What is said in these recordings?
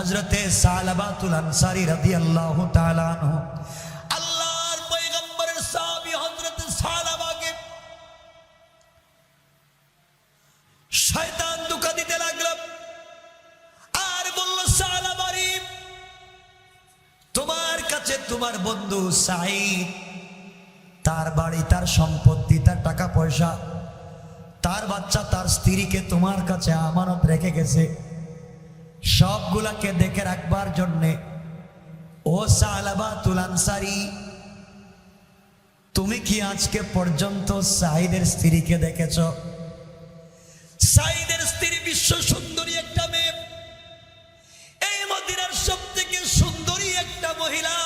হযরতে সালাবাতুল আনসারী রাদিয়াল্লাহু তাআলা আনহু আল্লাহর পয়গম্বরের সাহাবী হযরতে সালাবাকে শয়তান ধোঁকা দিতে লাগলো আর বলল, সালাবারি, তোমার কাছে তোমার বন্ধু সাঈদ তার বাড়ি, তার সম্পত্তি, তার টাকা পয়সা, তার বাচ্চা, তার স্ত্রীকে তোমার কাছে আমানত রেখে গেছে। সবগুলাকে দেখে রাখবার জন্যে ও সালাবাতুল আনসারী, তুমি কি আজকে পর্যন্ত সাঈদের স্ত্রীকে দেখেছ? সাঈদের স্ত্রী বিশ্ব সুন্দরী একটা মেয়ে, এই মদিনার সবথেকে সুন্দরী একটা মহিলা।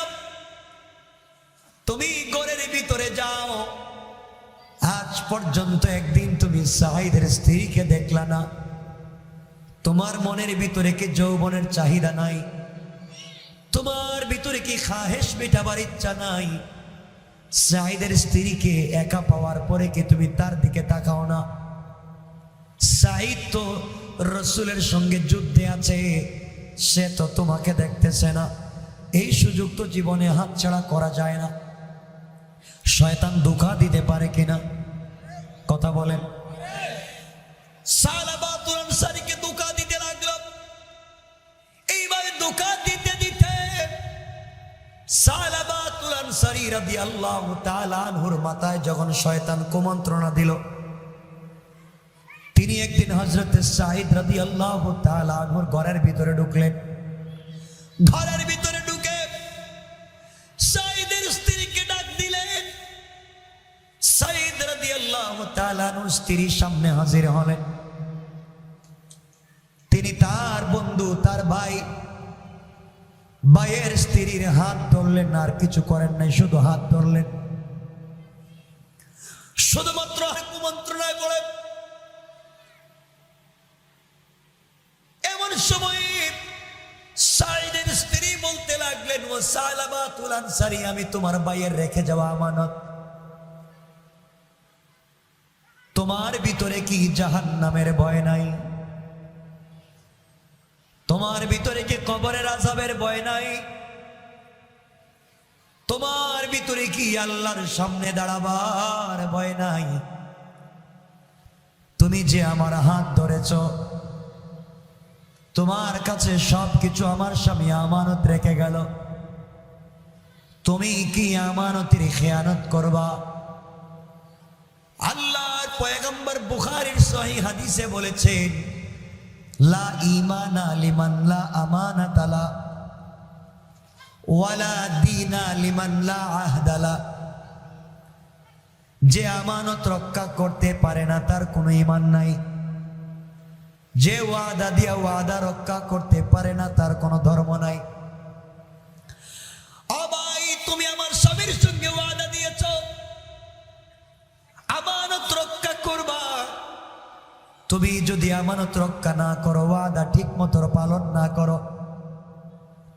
তুমি ঘরের ভিতরে যাও, আজ পর্যন্ত একদিন তুমি সাঈদের স্ত্রীকে দেখলা না। তোমার মনের ভিতরে কি যৌবনের চাহিদা নাই? তোমার ভিতরে কি খাহেশ মেটাবার ইচ্ছা নাই? সাঈদের স্ত্রীকে একা পাওয়ার পরে কি তুমি তার দিকে তাকাও না? সাঈদ তো রাসূলের সঙ্গে যুদ্ধে আছে, সে তো তোমাকে দেখতেছে না। এই সুযোগ তো জীবনে হাতছাড়া করা যায় না। শয়তান ধোঁকা দিতে পারে কিনা? কথা বলেন। সালাবাতুল আনসারীকে ধোঁকা দিতে লাগলো। এইভাবে ধোঁকা দিতে দিতে সালাবাতুল আনসারী রাদিয়াল্লাহু তাআলা আনহুর মাথায় যখন শয়তান কুমন্ত্রণা দিল, তিনি একদিন হযরতে সাঈদ রাদিয়াল্লাহু তাআলা আনহুর ঘরের ভিতরে ঢুকলেন। ঘরের ভিতরে ঢুকে সাঈদের স্ত্রীকে ডাক দিলেন। সাঈদ রাদিয়াল্লাহু তাআলা আনহুর স্ত্রীর সামনে হাজির হলেন। তিনি তার বন্ধু, তার ভাই, ভাইয়ের স্ত্রীর হাত ধরলেন, আর কিছু করেন নাই, শুধু হাত ধরলেন। শুধুমাত্র কুমন্ত্রণায় পড়ে এমন সময় সাঈদের স্ত্রী বলতে লাগলেন, ও সালাবাতুল আনসারী, আমি তোমার ভাইয়ের রেখে যাওয়া আমানত। তোমার ভিতরে কি জাহান্নামের ভয় নাই? তোমার ভিতরে কি কবরের আযাবের ভয় নাই? তোমার ভিতরে কি আল্লাহর সামনে দাঁড়াবার ভয় নাই? তুমি যে আমার হাত ধরেছ, তোমার কাছে সবকিছু আমার স্বামী আমানত রেখে গেল, তুমি কি আমানতের খেয়ানত করবা? আল্লাহর পয়গম্বর বুখারীর সহিহ হাদিসে বলেছেন, লা ঈমানা লিমান লা আমানাতা লা ওয়ালা দীনা লিমান লা আহদা লা। যে আমানত রক্ষা করতে পারে না তার কোনো ঈমান নাই। যে ওয়াদা দিয়া ওয়াদা রক্ষা করতে পারে না তার কোনো ধর্ম নাই। ও ভাই, তুমি আমার স্বামীর সঙ্গে ওয়াদা দিয়েছ আমানত রক্ষা করবা। তুমি যদি আমানত রক্ষা না করো, ওয়াদা ঠিক মতো পালন না করো,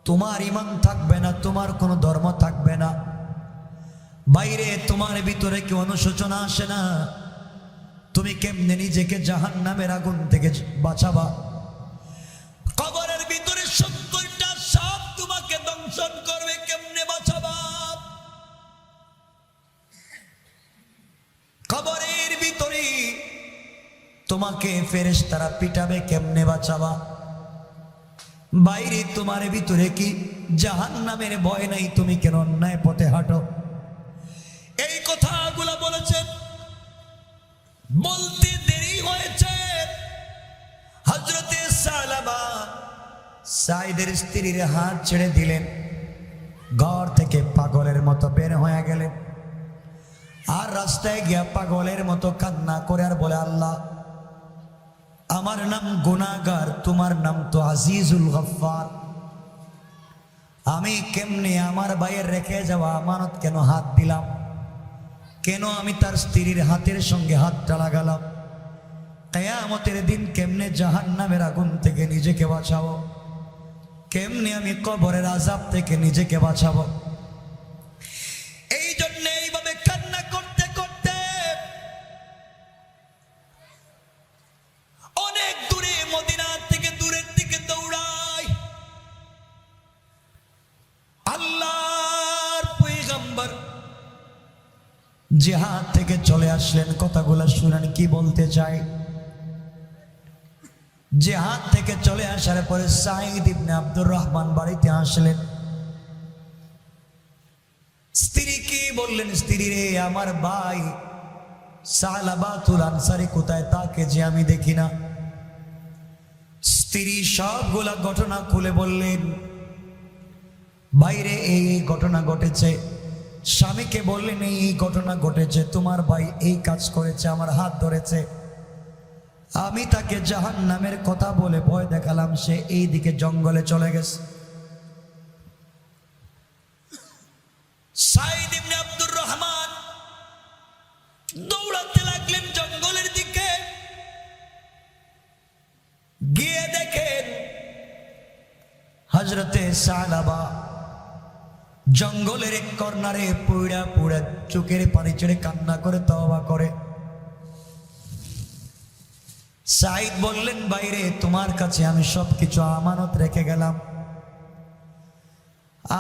তোমার ঈমান থাকবে না, তোমার কোনো ধর্ম থাকবে না। বাইরে তোমার ভিতরে কি অনুশোচনা আসে না? তুমি কেমনে নিজেকে জাহান্নামের আগুন থেকে বাঁচাবা? কবরের ভিতরে 70টা সাপ তোমাকে দংশন করবে, কেমনে বাঁচাবা? কবরের ভিতরে তোমাকে ফেরেশতারা পিটাবে, কেমনে বাঁচাবা? বাইরে তোমার ভিতরে কি জাহান্নামের ভয় নাই? তুমি কেন অন্যায় পথে হাঁটো? এই কথাগুলো বলেছেন, বলতে দেরি হয়েছে। হযরতে সালাবা সাঈদের স্ত্রীর হাত ছেড়ে দিলেন, ঘর থেকে পাগলের মতো বের হয়ে গেলেন। আর রাস্তায় গিয়া পাগলের মতো কান্না করে আর বলে, আল্লাহ, আমার নাম গুনাহগার, তোমার নাম তো আজিজুল গফফার। আমি কেমনে আমার ভাইয়ের রেখে যাওয়া আমানত কেন হাত দিলাম? কেন আমি তার স্ত্রীর হাতের সঙ্গে হাতটা লাগালাম? কিয়ামতের দিন কেমনে জাহান্নামের আগুন থেকে নিজেকে বাঁচাবো? কেমনে আমি কবরের আযাব থেকে নিজেকে বাঁচাবো? এই জন্য এইভাবে কান্না করতে করতে অনেক দূরে, মদিনা থেকে দূরের দিকে দৌড়ায়। জিহাদ থেকে চলে আসলেন। কথাগুলো শুনেন কি বলতে চাই। জিহাদ থেকে চলে আসার পরে সাঈদ ইবনে আব্দুর রহমান বাড়িতে আসলেন। স্ত্রী কি বললেন, স্ত্রী রে আমার ভাই সালাবাতুল আনসারী কোথায়, তাকে যে আমি দেখি না। স্ত্রী সবগুলা ঘটনা খুলে বললেন, বাইরে এই ঘটনা ঘটেছে। স্বামীকে বললেন এই ঘটনা ঘটেছে, তোমার ভাই এই কাজ করেছে, আমার হাত ধরেছে, আমি তাকে জাহান্নামের কথা বলে ভয় দেখালাম, সে এই দিকে জঙ্গলে চলে গেছে। সাঈদ ইবনে আব্দুর রহমান দৌড়াতে লাগলেন জঙ্গলের দিকে। গিয়ে দেখেন হযরতে সালাবা জঙ্গলের এক কর্নারে পুড়া পুড়া চোখের পানি ছেড়ে কান্না করে তওবা করে। সাঈদ বললেন, বাইরে তোমার কাছে আমি সবকিছু আমানত রেখে গেলাম,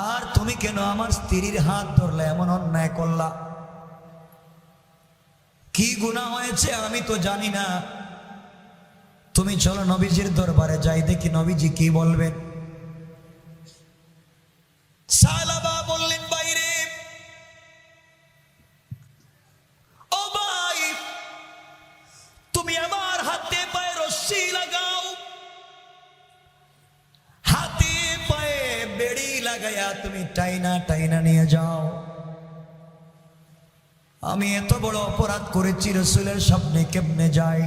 আর তুমি কেন আমার স্ত্রীর হাত ধরলে, এমন অন্যায় করলা? কি গুনাহ হয়েছে আমি তো জানি না, তুমি চলো নবীজির দরবারে যাই, দেখি নবীজি কি বলবেন। সালাবা বললেন, বাইরে ও ভাই, তুমি আমার হাতে পায়ে রশ্মি লাগাও, হাতে পায়ে বেড়ি লাগাইয়া তুমি টাইনা টাইনা নিয়ে যাও। আমি এত বড় অপরাধ করেছি, রাসূলের সামনে কেমনে যাই?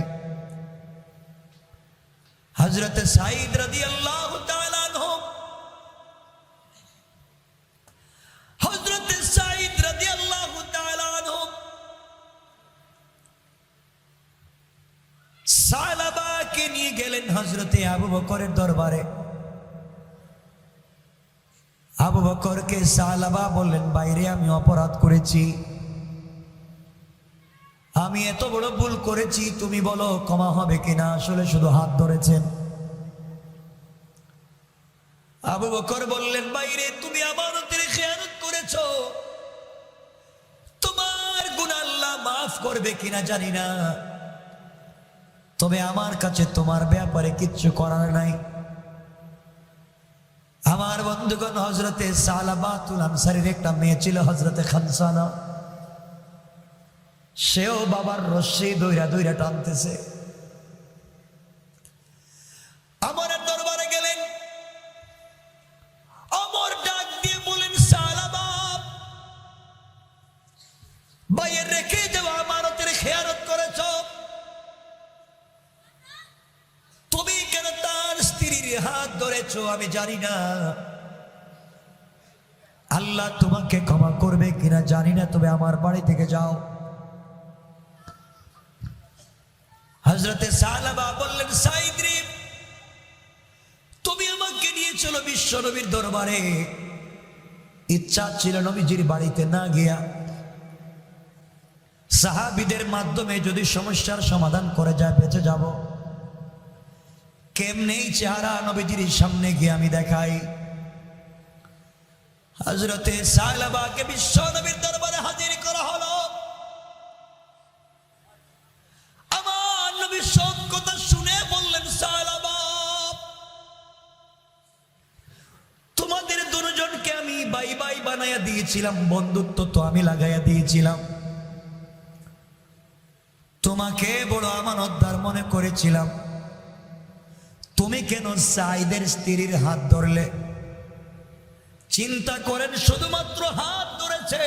হযরতে সাঈদ রাদিয়াল্লাহু তাআলা আনহু, হযরতে সাঈদ রাদিয়াল্লাহু তাআলা আনহু সালাবাকে নিয়ে গেলেন হযরতে আবু বকরের দরবারে। আবু বকরকে সালাবা বললেন, বাইরে আমি অপরাধ করেছি, আমি এত বড় ভুল করেছি, তুমি বলো ক্ষমা হবে কিনা? আসলে শুধু হাত ধরেছেন। আবু বকর বললেন, বাইরে তুমি আমানতের খেয়ানত করেছো, তোমার গুনাহ আল্লাহ মাফ করবে কিনা জানি না, তবে আমার কাছে তোমার ব্যাপারে কিচ্ছু করার নাই। আমার বন্ধুগণ, হযরতে সালাবাতুল আনসারীর একটা মেয়ে ছিল হযরতে খানসানা, সেও বাবার রশ্মি দইরা দইরা টানতেছে। ওমরের দরবারে গেলেন। ওমর ডাক দিয়ে বলেন, সালাবা, ভাইয়ের রেখে যাওয়া আমানতের খেয়ানত করেছ, তুমি কেন তার স্ত্রীর হাত ধরেছো আমি জানি না, আল্লাহ তোমাকে ক্ষমা করবে কিনা জানি না, তবে আমার বাড়ি থেকে যাও। হযরতে সালাবা বললেন, সাঈদ রে, তুমি আমাকে নিয়ে চলো বিশ্ব নবীর দরবারে। ইচ্ছা ছিল নবীজির বাড়িতে না গিয়া সাহাবীদের মাধ্যমে যদি সমস্যার সমাধান করে যায় বেঁচে যাব। কেমনে চেহারা নবীজির সামনে গিয়ে আমি দেখাই। হযরতে সালাবাকে বিশ্ব নবীর দরবারে হাজির করা হলো। আমার নবী সব কথা শুনে বললেন, সালাবা, তোমাদের দুজনকে আমি বাই বাই বানাইয়া দিয়েছিলাম, বন্ধুত্ব তো আমি লাগাইয়া দিয়েছিলাম, তোমাকে বড় আমানতদার মনে করেছিলাম, তুমি কেন সাঈদের স্ত্রীর হাত ধরলে? চিন্তা করেন, শুধুমাত্র হাত ধরেছে,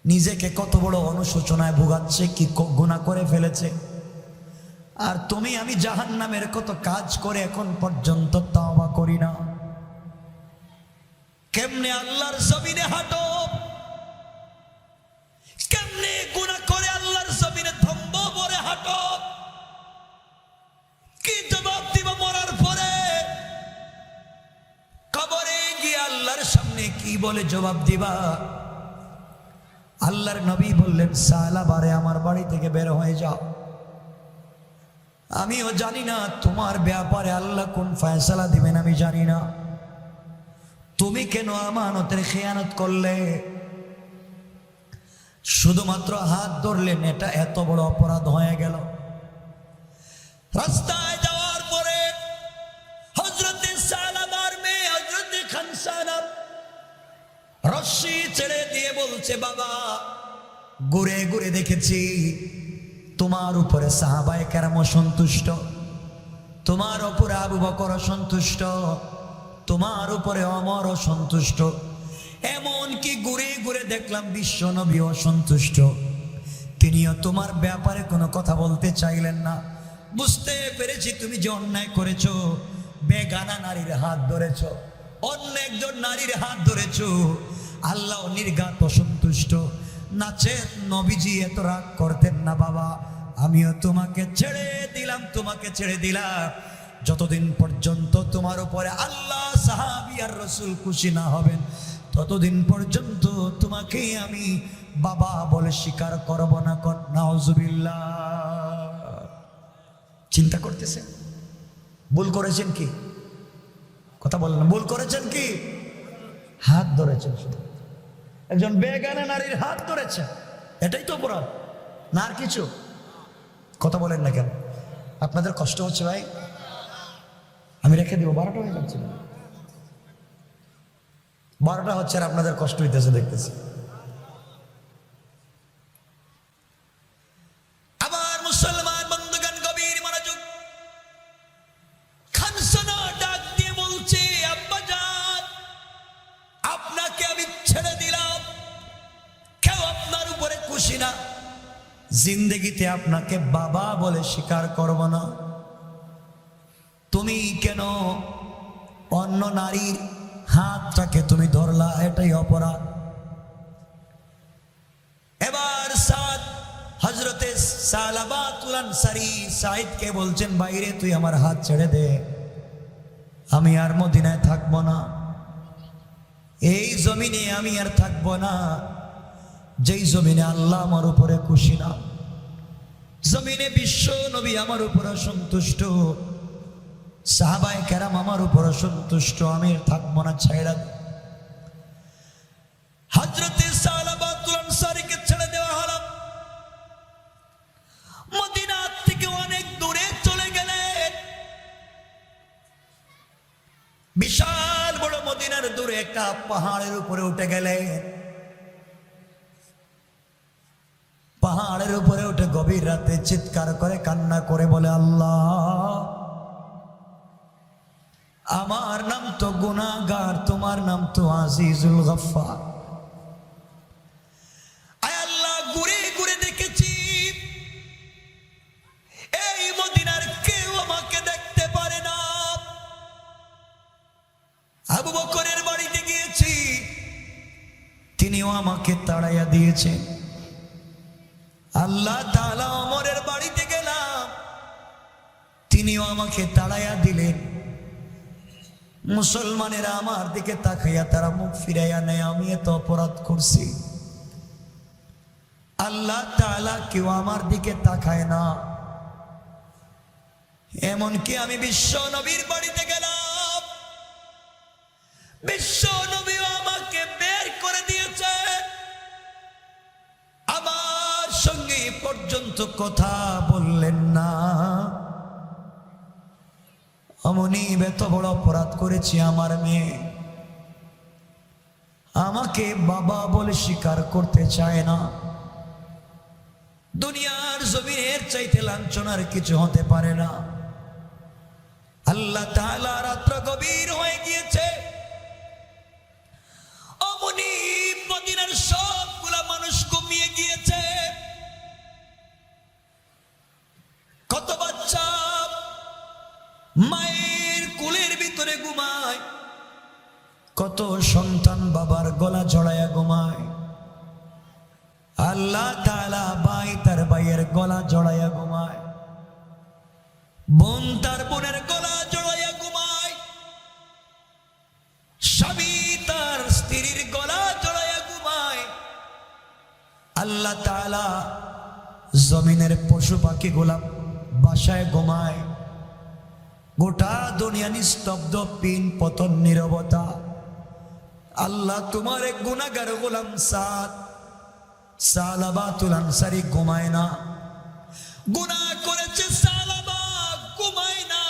নিজেকে কত বড় অনুশোচনায় ভোগাচ্ছে, কি গুনাহ করে ফেলেছে। আর তুমি আমি জাহান্নামের কত কাজ করে এখন পর্যন্ত তওবা করি না। কেমনে আল্লাহর জমিনে হাঁটো, কেমনে গুনাহ করে আল্লাহর জমিনে ধম্ব ভরে হাঁটো, কি জবাব দিব মরার পরে? কবরে গিয়ে আল্লাহর সামনে কি বলে জবাব দিবা? আল্লাহর নবী বললেন, সালাবারে আমার বাড়ি থেকে বের হয়ে যাও, আমিও জানি না তোমার ব্যাপারে আল্লাহ কোন ফয়সালা দিবেন, আমি জানি না, তুমি কেন আমানতের খেয়ানত করলে? শুধুমাত্র হাত ধরলেন, এটা এত বড় অপরাধ হয়ে গেল। রাস্তায় যাওয়ার পরে হযরতে সালামার মেয়ে হযরতে খানসানা রশি ছেড়ে দিয়ে বলছে, বাবা ঘুরে ঘুরে দেখেছি তোমার উপরে সাহাবায়ে কেরাম সন্তুষ্ট, তোমার উপরে আবু বকর সন্তুষ্ট, তোমার উপরে ওমর সন্তুষ্ট, এমনকি ঘুরে ঘুরে দেখলাম বিশ্ব নবী সন্তুষ্ট। তিনিও তোমার ব্যাপারে কোনো কথা বলতে চাইলেন না। বুঝতে পেরেছি তুমি যে অন্যায় করেছো, বেগানা নারীর হাত ধরেছো, অন্য একজন নারীর হাত ধরেছো, আল্লাহ নির্ঘাত অসন্তুষ্ট। নাচে নবীজি এত রাগ করতেন না, বাবা আমিও তোমাকে ছেড়ে দিলাম, তোমাকে ছেড়ে দিলাম, যতদিন পর্যন্ত তোমার উপরে আল্লাহ, সাহাবী আর রাসূল খুশি না হবেন ততদিন পর্যন্ত তোমাকে আমি বাবা বলে স্বীকার করব না। নাউজুবিল্লাহ। চিন্তা করতেছেন ভুল করেছেন কি? কথা বলেন, ভুল করেছেন কি? হাত ধরেছেন, শুধু একজন বেগানা নারীর হাত ধরেছে, এটাই তো অপরাধ না, আর কিছু? কথা বলেন না কেন? আপনাদের কষ্ট হচ্ছে ভাই? আমি রেখে দিব, 12টা হয়ে যাচ্ছে, 12টা হচ্ছে আর আপনাদের কষ্ট হইতেছে দেখতেছি। আবার মুসলমান বন্ধুগণ গভীর মনোযোগ, খানসানা ডাক দিয়ে বলছে, আব্বাজান আপনাকে আমি ছেড়ে দিলাম, কেউ আপনার উপরে খুশি না, জিন্দেগিতে আপনাকে বাবা বলে স্বীকার করব না। তুমি কেন অন্য নারীর হাতটাকে তুমি ধরলা, এটাই অপরাধ। এবার সাদ হযরতে সালাবাতুল আনসারী সাইদকে বলছেন, বাইরে তুই আমার হাত ছেড়ে দে, আমি আর মদিনায় থাকবো না, এই জমিনে আমি আর থাকবো না, যেই জমিনে আল্লাহ আমার উপরে খুশি না, জমিনে বিশ্ব নবী আমার উপরে সন্তুষ্ট, সাহাবায়ে কেরাম আমার উপরে সন্তুষ্ট, আমি থাকবো না, ছেড়ে দে। হযরতে সালাবাতুল আনসারীকে ছেড়ে দেওয়া হলো। মদিনা থেকে অনেক দূরে চলে গেলেন, বিশাল বড় মদিনার দূরে একটা পাহাড়ের উপরে উঠে গেলেন। পাহাড়ের উপরে উঠে গভীর রাতে চিৎকার করে কান্না করে বলে, আল্লাহ আমার নাম তো গুনাহগার, তোমার নাম তো আজিজুল গফফার। আয় আল্লাহ, ঘুরে ঘুরে দেখেছি এই মদিনার কেউ আমাকে দেখতে পারে না। আবু বকরের বাড়িতে গিয়েছি, তিনিও আমাকে তাড়াইয়া দিয়েছে। আল্লাহ তাআলা ওমরের বাড়িতে গেলাম, তিনিও আমাকে তাড়াইয়া দিলেন। মুসলমানেরা আমার দিকে তাকাইয়া তারা মুখ ফিরাইয়া নেয়, আমি এত অপরাধ করছি, আল্লাহ তাআলা কেউ আমার দিকে তাকায় না। এমনকি আমি বিশ্ব নবীর বাড়িতে গেলাম, বিশ্ব নবীও আমাকে বের করে দিয়েছে, আমার সঙ্গে পর্যন্ত কথা বললেন না। অমনি এত বড় অপরাধ করেছি, আমার মেয়ে আমাকে বাবা বলে স্বীকার করতে চায় না। দুনিয়ার জমিনের চাইতে লাঞ্ছনার কিছু হতে পারে না। আল্লাহ তাআলা রাত্র গভীর হয়ে গিয়েছে, অমনি মদিনার সবগুলা মানুষ ঘুমিয়ে গিয়েছে। কত বাচ্চা মায়ের কোলের ভিতরে ঘুমায়, কত সন্তান বাবার গলা জড়াইয়া ঘুমায়। আল্লাহ তাআলা ভাই তার ভাইয়ের গলা জড়াইয়া ঘুমায়, বোন তার বোনের গলা জড়াইয়া ঘুমায়, স্বামী তার স্ত্রীর গলা জড়াইয়া ঘুমায়। আল্লাহ তাআলা জমিনের পশু পাখি গোলাপ বাসায় ঘুমায়। গোটা দুনিয়া নিস্তব্ধ, পিন পতন, নীরবতা। আল্লাহ তোমার এক গুনাহগার গোলাম সাদ সালাবাতুল আনসারী ঘুমায় না, গুনাহ করেছে সালাবা ঘুমায় না।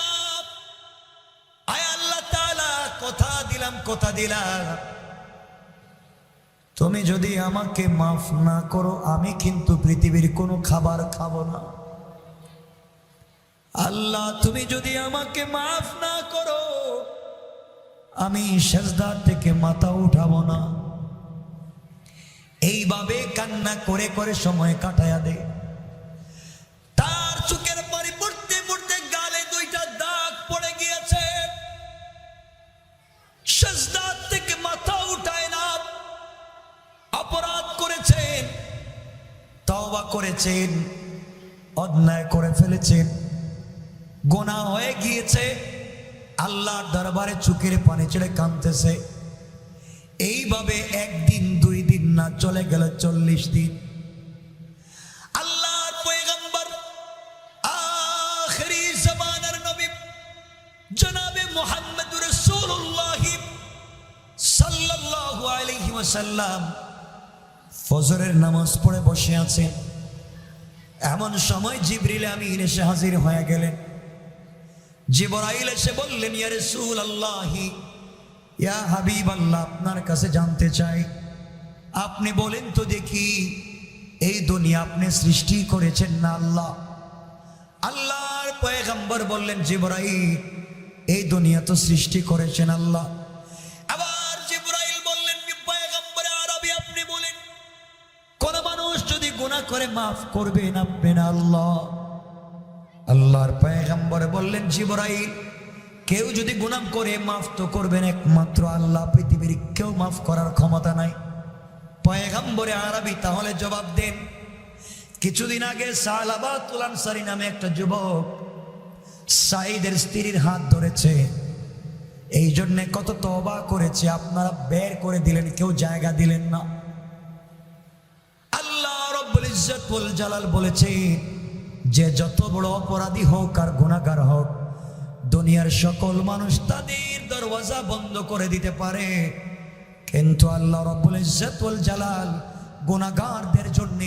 আয় আল্লাহ তাআলা কথা দিলাম তুমি যদি আমাকে মাফ না করো আমি কিন্তু পৃথিবীর কোনো খাবার খাবো না। আল্লাহ তুমি যদি আমাকে মাফ না করো আমি সিজদা থেকে মাথা উঠাবো না। এইভাবে কান্না করে করে সময় কাটায়া দে। তার চোখের পানি পড়তে পড়তে গালে দুইটা দাগ পড়ে গিয়েছে, সিজদা থেকে মাথা উঠায় না। অপরাধ করেছেন, তওবা করেছেন, অন্যায় করে ফেলেছেন, গুনাহ হয়ে গিয়েছে, আল্লাহর দরবারে চোখের পানি ছেড়ে কাঁদতেছে। এইভাবে একদিন দুই দিন না, চলে গেল 40 দিন। আল্লাহর পয়গম্বর আখিরি জামানার নবী জনাবে মুহাম্মদুর রাসূলুল্লাহ সাল্লাল্লাহু আলাইহি ওয়াসাল্লাম ফজরের নামাজ পড়ে বসে আছেন। এমন সময় জিবরিল আমিন এসে হাজির হয়ে গেলেন। জিবরাইল এসে বললেন, ইয়া রাসূলুল্লাহ, ইয়া হাবিবাল্লাহ, আপনার কাছে জানতে চাই, আপনি বলেন তো দেখি এই দুনিয়া আপনি সৃষ্টি করেছেন না আল্লাহ? আল্লাহর পয়গম্বর বললেন, জিবরাইল, এই দুনিয়া তো সৃষ্টি করেছেন আল্লাহ। আবার জিবরাইল বললেন, পয়গম্বরে আরবি, আপনি বলেন কোন মানুষ যদি গুনাহ করে মাফ করবেন আপনি না আল্লাহ? আল্লাহর পয়গম্বর বললেন, জিবরাইল, কেউ যদি গুনাহ করে মাফ তো করবেন একমাত্র আল্লাহ, পৃথিবীর কেউ মাফ করার ক্ষমতা নাই। পয়গম্বরে আরবি, তাহলে জবাব দেন। কিছুদিন আগে সালাবাতুল আনসারী নামে একটা যুবক সাঈদের স্ত্রীর হাত ধরেছে, এই জন্য কত তওবা করেছে, আপনারা বের করে দিলেন, কেউ জায়গা দিলেন না। আল্লাহ রাব্বুল ইজ্জত ওয়াল জালাল বলেছে যে যত বড় অপরাধী হোক আর গুনাহগার হোক, দুনিয়ার সকল মানুষ তাদের দরওয়াজা বন্ধ করে দিতে পারে, কিন্তু আল্লাহ রাব্বুল ইজ্জত ওয়াল জালাল গুনাহগারদের জন্য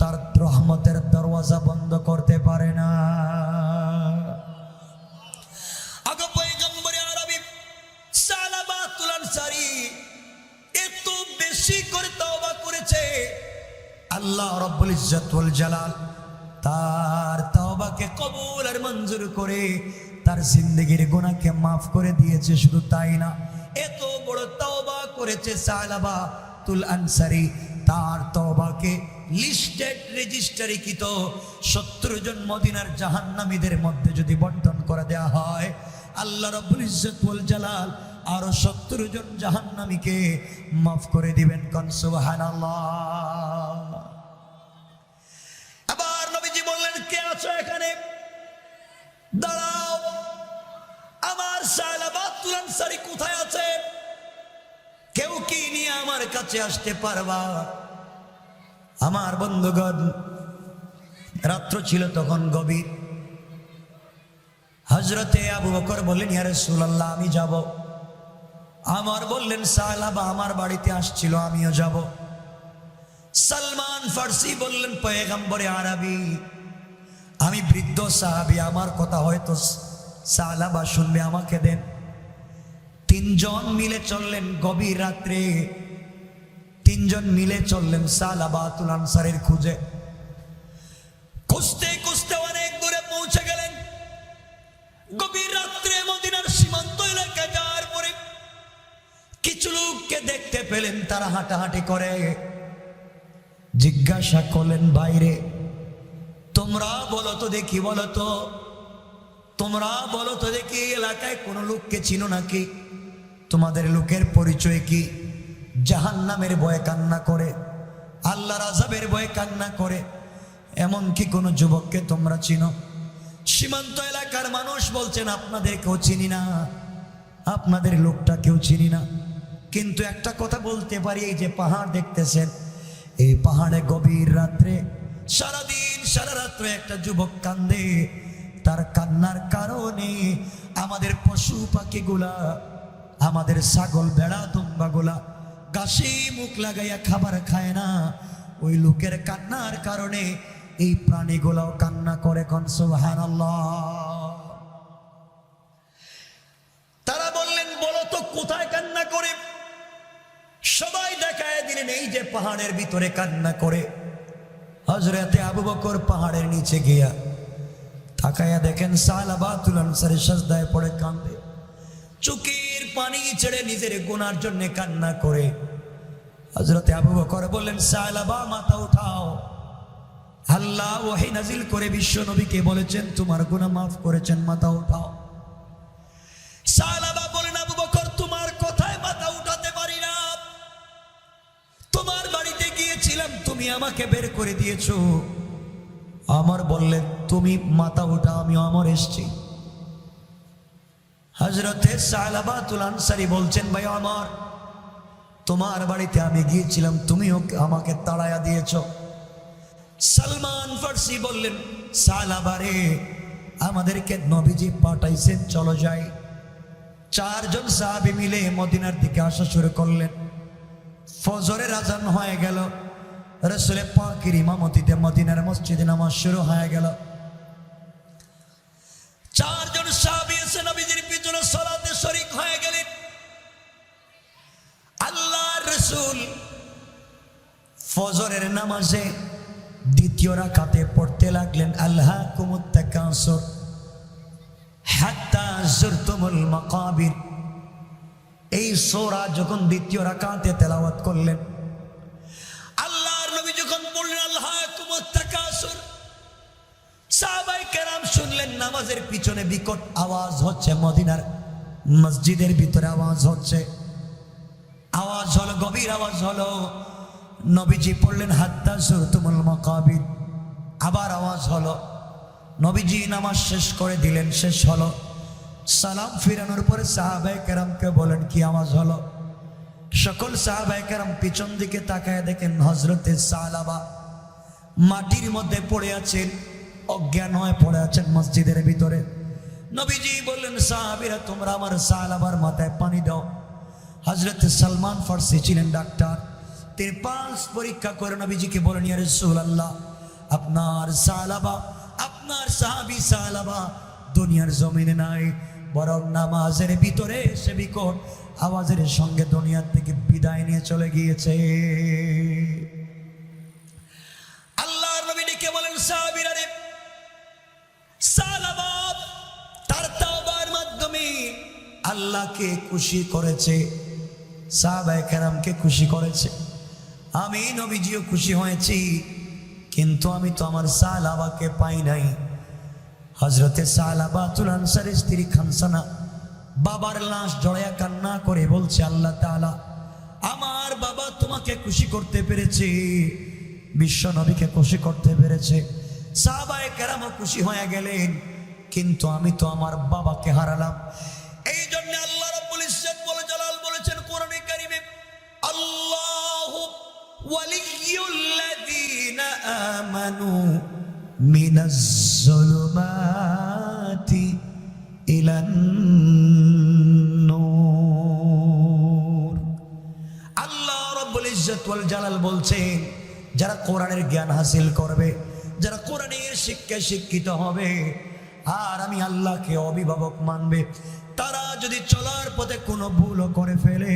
তার রহমতের দরওয়াজা বন্ধ করতে পারে না। আগে পয়গম্বরে আরবি সালাবাতুল আনসারী এত বেশি করে তওবা করেছে, আল্লাহ রাব্বুল ইজ্জত ওয়াল জালাল তার তওবাকে কবুল আর মঞ্জুর করে তার জিন্দেগির গুনাহকে মাফ করে দিয়েছে। শুধু তাই না, এত বড় তওবা করেছে সালাবাতুল আনসারী, তার তওবাকে লিস্টেড রেজিস্ট্রিকৃত 70 জন মদিনার জাহান্নামীদের মধ্যে যদি বন্টন করে দেয়া হয়, আল্লাহ রাব্বুল ইজ্জত ওয়াল জালাল আরো 70 জন জাহান্নামীকে মাফ করে দিবেন। কোন সুবহানাল্লাহ। আবার নবীজি বললেন, কে আছো এখানে? দাঁড়াও, আমার সালাবাতুল আনসারী কোথায় আছে? কেউ কি নিয়ে আমার কাছে আসতে পারবা? আমার বন্ধুগণ, রাত্র ছিল তখন গভীর। হযরতে আবু বকর বললেন, ইয়া রাসূলুল্লাহ, আমি যাব। আমার বললেন, সাহাবা আমার বাড়িতে আসছিল, আমিও যাব। সালমান ফার্সি বললেন, পয়গম্বরে আরবি, আমি বৃদ্ধ সাহাবী, আমার কথা হয়তো সাহাবা শুনবে, আমাকে দেন। 3 জন মিলে চললেন গভীর রাত্রে, 3 জন মিলে চললেন সালাবাতুল আনসারীর খুঁজে। খুঁজতে খুঁজতে অনেক দূরে পৌঁছে গেলেন। গভীর রাত্রে মদিনার সীমান্ত এলাকায় যাওয়ার পরে কিছু লোককে দেখতে পেলেন, তারা হাঁটাহাঁটি করে। জিজ্ঞাসা করলেন, বাইরে তোমরা বলো তো দেখি, বলো তো, তোমরা বলো তো দেখি, এলাকায় কোনো লোককে চিনো নাকি? তোমাদের লোকের পরিচয় কি? জাহান্নামের ভয়ে কান্না করে, আল্লাহর আযাবের ভয়ে কান্না করে, এমন কি কোনো যুবককে তোমরা চিনো? সীমান্ত এলাকার মানুষ বলছেন, আপনাদের কেউ চিনি না, আপনাদের লোকটা কেউ চিনি না, কিন্তু একটা কথা বলতে পারি, এই যে পাহাড় দেখতেছেন, এই পাহাড়ে গভীর রাত্রে সারাদিন সারা রাত্রে একটা যুবক কান্দে। তার কান্নার কারণে আমাদের পশু পাখিগুলা, আমাদের ছাগল ভেড়া দুম্বাগুলা ঘাসে মুখ লাগাইয়া খাবার খায় না, ওই লোকের কান্নার কারণে এই প্রাণীগুলাও কান্না করে। কোন সুবহানাল্লাহ। তারা বললেন, বলো তো কোথায় কান্না করে? সবাই দেখায় দিলেন এই যে পাহাড়ের ভিতরে কান্না করে। হযরতে আবু বকর পাহাড়ের নিচে গিয়া তাকায়া দেখেন সালাবাতুল আনসারী সিজদায় পড়ে কাঁদে, চোখের পানি ছেড়ে নিজের গুনার জন্য কান্না করে। হযরতে আবু বকর বললেন, সালাবা মাথা উঠাও। আল্লাহ ওহী নাজিল করে বিশ্ব নবীকে বলেছেন তোমার গুনাহ মাফ করেছেন, মাথা উঠাও। সালাবা বলেন, আবু বকর তোমার কথায় মাথা উঠাতে পারি না। তোমার বাড়িতে গিয়েছিলাম, তুমি আমাকে বের করে দিয়েছো। আমার বললে তুমি মাথা উঠা, আমি আমার এসছি। হযরতে সালাবাতুল আনসারী বলছেন, ভাই আমার, তোমার বাড়িতে আমি গিয়েছিলাম, তুমিও আমাকে তাড়ায়া দিয়েছো। সালমান ফার্সি বললেন, সালাবারে, আমাদেরকে নবীজি পাঠাইছেন, চলো যাই। চারজন সাহাবী মিলে মদিনার দিকে আসা শুরু করলেন। ফজরের আজান হয়ে গেল, রাসূল পাকের ইমামতিতে মদিনার মসজিদে নামাজ শুরু হয়ে গেল। চারজন সাহাবী এসে নবীজির পিছনে সালাতে শরীক হয়ে গেলেন। আল্লাহর রাসূল ফজরের নামাজে দ্বিতীয় রাকাতে পড়তে লাগলেন, আলহাকুমুত তাকাসুর হাত্তা যুরতুমুল মাকাবির। এই সূরা যখন দ্বিতীয় রাকাতে তেলাওয়াত করলেন, আল্লাহর নবী যখন বললেন আলহাকুমুত তাকাসুর, সাহাবায়ে কেরাম শুনলেন নামাজের পিছনে বিকট আওয়াজ হচ্ছে, মদিনার মসজিদের ভিতরে আওয়াজ হচ্ছে। আওয়াজ হলো, গভীর আওয়াজ হলো। নবীজি পড়লেন হাত্তা যুরতুমুল মাকাবির। আবার আওয়াজ হলো, নবীজি নামাজ শেষ করে দিলেন, শেষ হলো। সালাম ফিরানোর পরে সাহাবায়ে কেরামকে বলেন, কি আওয়াজ হলো? সকল সাহাবায়ে কেরাম পিছন দিকে তাকায় দেখেন হযরতে সালাবা মাটির মধ্যে পড়ে আছেন, অজ্ঞান হয়ে পড়ে আছেন মসজিদের ভিতরে। নবীজি বললেন, সাহাবীরা তোমরা আমার সালাবার মাথায় পানি দাও। হযরতে সালমান ফার্সি ছিলেন ডাক্তার, তিনি পালস পরীক্ষা করে নবীজিকে বলেন, ইয়া রাসূলুল্লাহ, আপনার সালাবা, আপনার সাহাবী সালাবা দুনিয়ার জমিনে নাই, বরং নামাজের ভিতরে সে বিকট আওয়াজের সঙ্গে দুনিয়া থেকে বিদায় নিয়ে চলে গিয়েছে। আল্লাহর নবী ডেকে বলেন, সাহাবীরা রে, সালাবা তার তাওবার মাধ্যমে আল্লাহকে খুশি করেছে, সাহাবায়ে কেরামকে খুশি করেছে। আমি নবীজিও খুশি হয়েছি, কিন্তু আমি তো আমার সালাবাকে পাই নাই। হযরতে সালাবাতুল আনসারীর স্ত্রী খানসানা বাবার লাশ জড়ায়া কান্না করে বলছে, আল্লাহ তাআলা আমার বাবা তোমাকে খুশি করতে পেরেছে, বিশ্ব নবীকে খুশি করতে পেরেছে, সাহাবায়ে কেরামও খুশি হয়ে গেলেন, কিন্তু আমি তো আমার বাবাকে হারালাম। এই জন্য আল্লাহ রাব্বুল ইজ্জত ওয়াল জালাল বলেছেন কোরআনে কারীমে, আল্লাহু ওয়ালিয়্যুল্লাযীনা আমানু মিনাজ যুলুমাতি ইলান নূর। আল্লাহ রাব্বুল ইজ্জত ওয়াল জালাল বলছেন, যারা কোরআনের জ্ঞান হাসিল করবে, যারা কোরআনের শিক্ষায় শিক্ষিত হবে, আর আমি আল্লাহকে অভিভাবক মানবে, তারা যদি চলার পথে কোনো ভুলও করে ফেলে,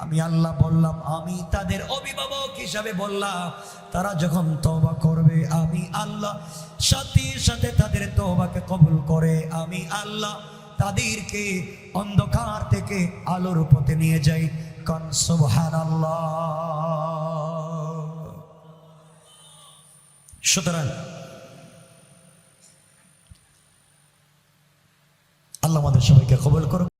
আমি আল্লাহ বললাম, আমি তাদের অভিভাবক হিসাবে বললাম, তারা যখন তওবা করবে, আমি আল্লাহ সাথে সাথে তাদের তওবাকে কবুল করে আমি আল্লাহ তাদেরকে অন্ধকার থেকে আলোর পথে নিয়ে যাই। কান সুবহানাল্লাহ। সুতরাং আল্লাহ আমাদের সবাইকে কবুল করুন।